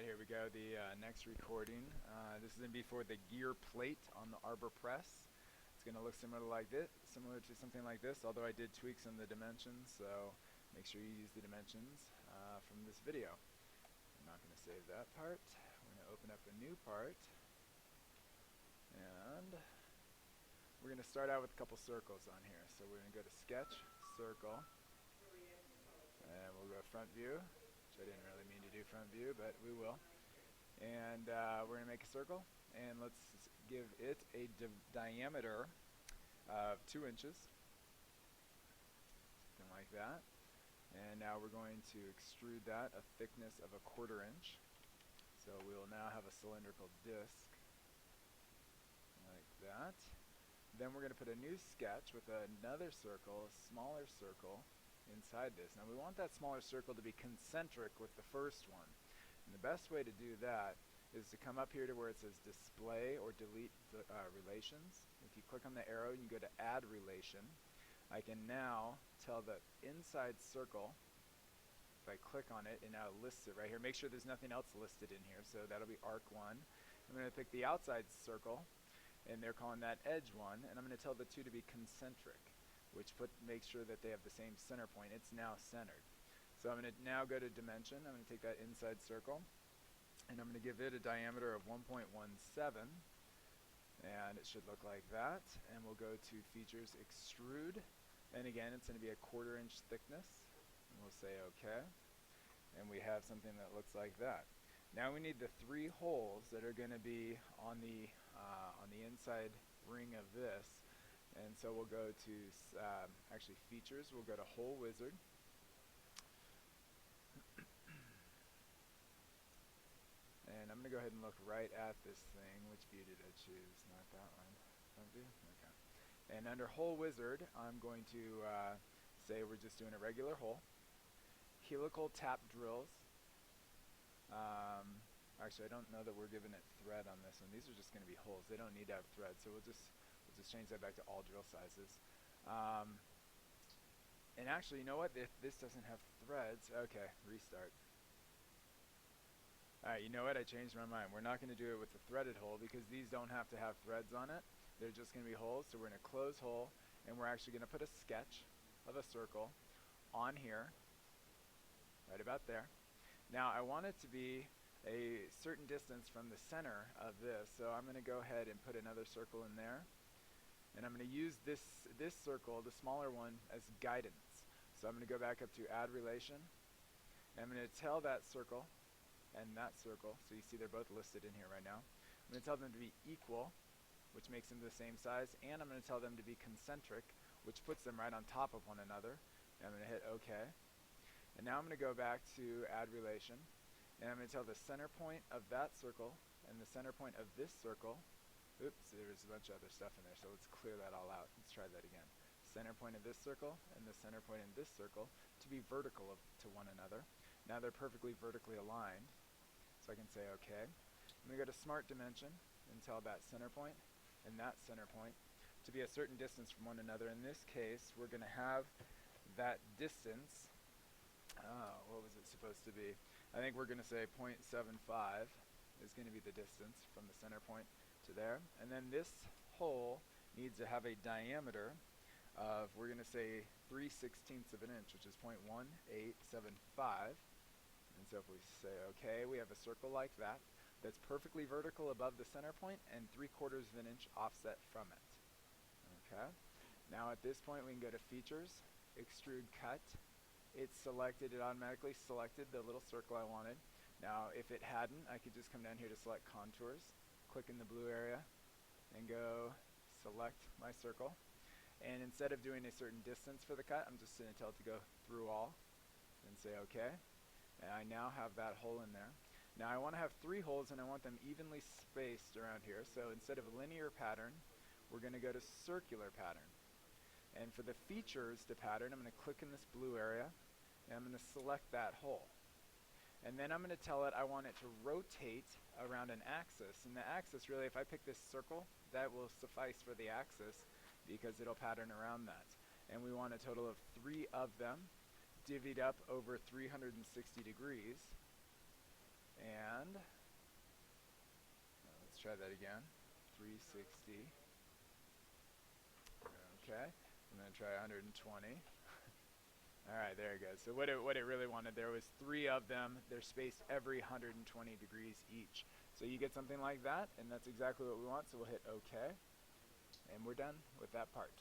Here we go, the next recording. This is going to be for the gear plate on the Arbor press. It's going to look similar to something like this, although I did tweak some of the dimensions, so make sure you use the dimensions from this video. I'm not going to save that part. We're going to open up a new part, and we're going to start out with a couple circles on here. So we're going to go to Sketch, Circle, and we'll go Front View. I didn't really mean to do front view, but we will. And we're going to make a circle, and let's give it a diameter of 2 inches, something like that. And now we're going to extrude that a thickness of 1/4 inch. So we will now have a cylindrical disc, like that. Then we're going to put a new sketch with another circle, a smaller circle, inside this. Now we want that smaller circle to be concentric with the first one. And the best way to do that is to come up here to where it says display or delete relations. If you click on the arrow and you go to add relation, I can now tell the inside circle, if I click on it, it now lists it right here. Make sure there's nothing else listed in here, so that'll be arc 1. I'm going to pick the outside circle, and they're calling that edge 1, and I'm going to tell the two to be concentric, which makes sure that they have the same center point. It's now centered. So I'm going to now go to dimension. I'm going to take that inside circle, and I'm going to give it a diameter of 1.17, and it should look like that. And we'll go to Features, Extrude, and again it's going to be a 1/4 inch thickness, and we'll say OK, and we have something that looks like that. Now we need the 3 holes that are going to be on the inside ring of this. And so we'll go to, actually Features, we'll go to Hole Wizard. And I'm going to go ahead and look right at this thing. Which view did I choose? Not that one. Front view? Okay. And under Hole Wizard, I'm going to say we're just doing a regular hole. Helical tap drills. Actually, I don't know that we're giving it thread on this one. These are just going to be holes. They don't need to have thread, so we'll just change that back to all drill sizes. And actually, you know what? If this doesn't have threads, okay, restart. Alright, you know what? I changed my mind. We're not going to do it with the threaded hole because these don't have to have threads on it. They're just going to be holes. So we're going to close hole, and we're actually going to put a sketch of a circle on here, right about there. Now, I want it to be a certain distance from the center of this, so I'm going to go ahead and put another circle in there. And I'm going to use this circle, the smaller one, as guidance. So I'm going to go back up to Add Relation, and I'm going to tell that circle and that circle, so you see they're both listed in here right now. I'm going to tell them to be equal, which makes them the same size, and I'm going to tell them to be concentric, which puts them right on top of one another. And I'm going to hit OK. And now I'm going to go back to Add Relation, and I'm going to tell the center point of that circle and the center point of this circle. Oops, there's a bunch of other stuff in there, so let's clear that all out. Let's try that again. Center point of this circle and the center point in this circle to be vertical to one another. Now they're perfectly vertically aligned, so I can say OK. I'm going to go to Smart Dimension and tell that center point and that center point to be a certain distance from one another. In this case, we're going to have that distance, what was it supposed to be? I think we're going to say 0.75 is going to be the distance from the center point to there. And then this hole needs to have a diameter of, we're going to say 3/16 of an inch, which is 0.1875. And so if we say OK, we have a circle like that that's perfectly vertical above the center point and 3/4 of an inch offset from it. Okay. Now at this point we can go to Features, Extrude Cut. It's selected, it automatically selected the little circle I wanted. Now if it hadn't, I could just come down here to select Contours, click in the blue area, and go select my circle. And instead of doing a certain distance for the cut, I'm just going to tell it to go through all and say OK. And I now have that hole in there. Now I want to have 3 holes, and I want them evenly spaced around here. So instead of linear pattern, we're going to go to circular pattern. And for the features to pattern, I'm going to click in this blue area, and I'm going to select that hole. And then I'm going to tell it I want it to rotate around an axis. And the axis, really, if I pick this circle, that will suffice for the axis because it'll pattern around that. And we want a total of 3 of them, divvied up over 360 degrees. And try that again. 360. Okay. I'm going to try 120. All right, there it goes. So what it really wanted there was 3 of them. They're spaced every 120 degrees each. So you get something like that, and that's exactly what we want. So we'll hit OK, and we're done with that part.